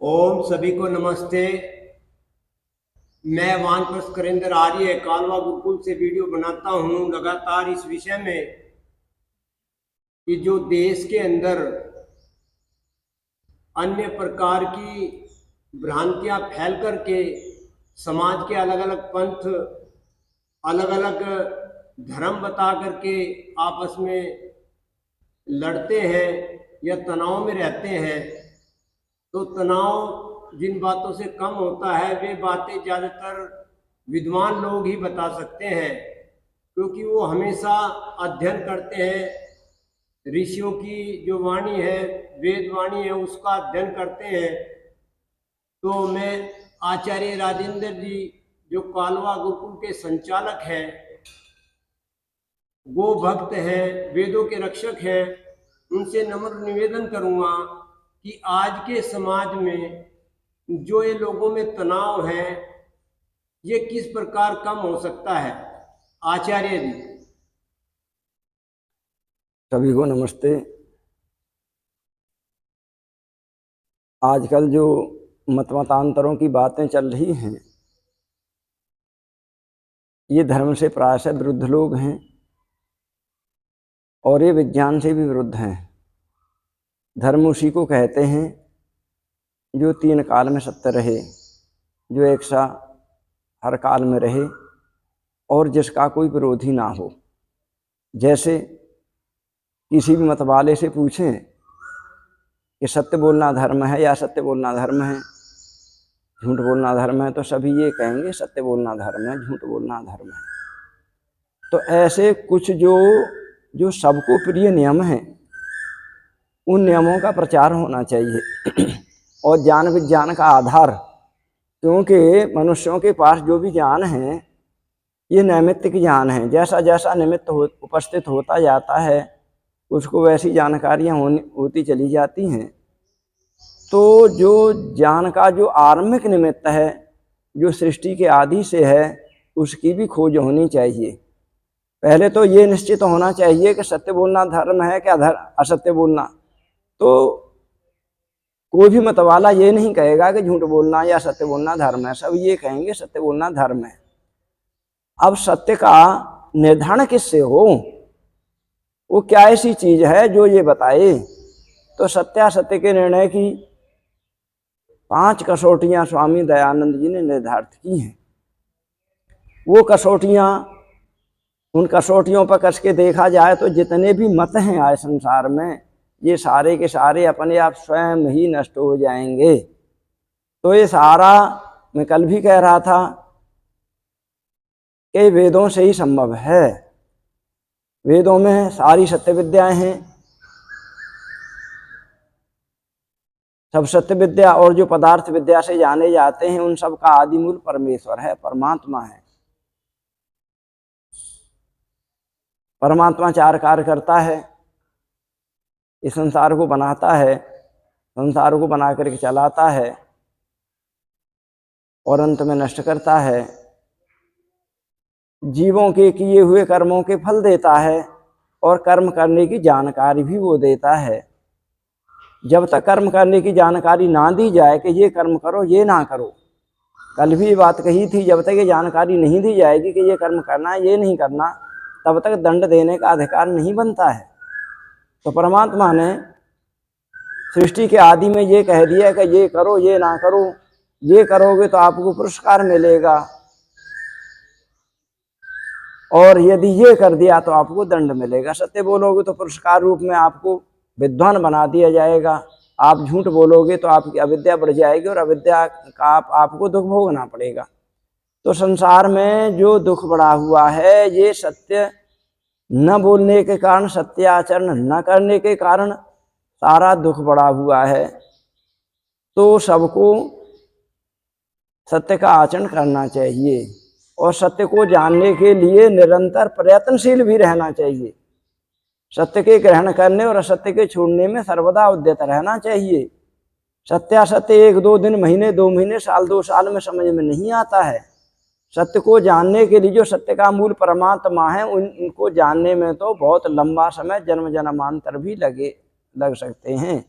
ओम सभी को नमस्ते। मैं वानप्रस्थ करेंद्र आर्य कालवा गुरुकुल से वीडियो बनाता हूं लगातार इस विषय में कि जो देश के अंदर अन्य प्रकार की भ्रांतियां फैल करके समाज के अलग अलग पंथ, अलग अलग धर्म बता करके आपस में लड़ते हैं या तनाव में रहते हैं, तो तनाव जिन बातों से कम होता है वे बातें ज़्यादातर विद्वान लोग ही बता सकते हैं, क्योंकि वो हमेशा अध्ययन करते हैं। ऋषियों की जो वाणी है, वेद वाणी है, उसका अध्ययन करते हैं। तो मैं आचार्य राजेंद्र जी जो कालवा गुरुकुल के संचालक हैं, गो भक्त हैं, वेदों के रक्षक हैं, उनसे नम्र निवेदन करूँगा कि आज के समाज में जो ये लोगों में तनाव है, ये किस प्रकार कम हो सकता है। आचार्य जी। सभी को नमस्ते। आजकल जो मतमतांतरों की बातें चल रही हैं, ये धर्म से प्रायशः विरुद्ध लोग हैं और ये विज्ञान से भी विरुद्ध हैं। धर्म उसी को कहते हैं जो तीन काल में सत्य रहे, जो एक सा हर काल में रहे और जिसका कोई विरोधी ना हो। जैसे किसी भी मत वाले से पूछें कि सत्य बोलना धर्म है या सत्य बोलना धर्म है, झूठ बोलना धर्म है, तो सभी ये कहेंगे सत्य बोलना धर्म है, झूठ बोलना धर्म है। तो ऐसे कुछ जो सबको प्रिय नियम हैं, उन नियमों का प्रचार होना चाहिए। और ज्ञान विज्ञान का आधार, क्योंकि मनुष्यों के पास जो भी ज्ञान है ये नैमित्तिक ज्ञान है। जैसा जैसा निमित्त उपस्थित होता जाता है उसको वैसी जानकारियाँ होती चली जाती हैं। तो जो ज्ञान का जो आरंभिक निमित्त है, जो सृष्टि के आदि से है, उसकी भी खोज होनी चाहिए। पहले तो ये निश्चित होना चाहिए कि सत्य बोलना धर्म है क्या असत्य बोलना। तो कोई भी मतवाला ये नहीं कहेगा कि झूठ बोलना या सत्य बोलना धर्म है, सब ये कहेंगे सत्य बोलना धर्म है। अब सत्य का निर्धारण किससे हो, वो क्या ऐसी चीज है जो ये बताए। तो सत्यासत्य के निर्णय की 5 कसौटियां स्वामी दयानंद जी ने निर्धारित की हैं। वो कसौटियां, उन कसौटियों पर कस के देखा जाए तो जितने भी मत हैं आए संसार में, ये सारे के सारे अपने आप स्वयं ही नष्ट हो जाएंगे। तो ये सारा, मैं कल भी कह रहा था कि वेदों से ही संभव है। वेदों में सारी सत्य विद्याएं हैं। सब सत्य विद्या और जो पदार्थ विद्या से जाने जाते हैं, उन सब का आदि मूल परमेश्वर है, परमात्मा है। परमात्मा 4 कार्य करता है। इस संसार को बनाता है, संसार को बना करके चलाता है और अंत में नष्ट करता है। जीवों के किए हुए कर्मों के फल देता है और कर्म करने की जानकारी भी वो देता है। जब तक कर्म करने की जानकारी ना दी जाए कि ये कर्म करो ये ना करो, कल भी बात कही थी, जब तक ये जानकारी नहीं दी जाएगी कि ये कर्म करना है ये नहीं करना, तब तक दंड देने का अधिकार नहीं बनता है। तो परमात्मा ने सृष्टि के आदि में ये कह दिया कि ये करो ये ना करो, ये करोगे तो आपको पुरस्कार मिलेगा और यदि ये कर दिया तो आपको दंड मिलेगा। सत्य बोलोगे तो पुरस्कार रूप में आपको विद्वान बना दिया जाएगा, आप झूठ बोलोगे तो आपकी अविद्या बढ़ जाएगी और अविद्या का आपको दुख भोगना पड़ेगा। तो संसार में जो दुख बढ़ा हुआ है, ये सत्य न बोलने के कारण, सत्य आचरण न करने के कारण सारा दुख बढ़ा हुआ है। तो सबको सत्य का आचरण करना चाहिए और सत्य को जानने के लिए निरंतर प्रयत्नशील भी रहना चाहिए। सत्य के ग्रहण करने और असत्य के छोड़ने में सर्वदा उद्यत रहना चाहिए। सत्यासत्य 1-2 दिन, महीने 2 महीने, साल 2 साल में समझ में नहीं आता है। सत्य को जानने के लिए जो सत्य का मूल परमात्मा है, उनको जानने में तो बहुत लंबा समय, जन्म जन्मांतर भी लग सकते हैं।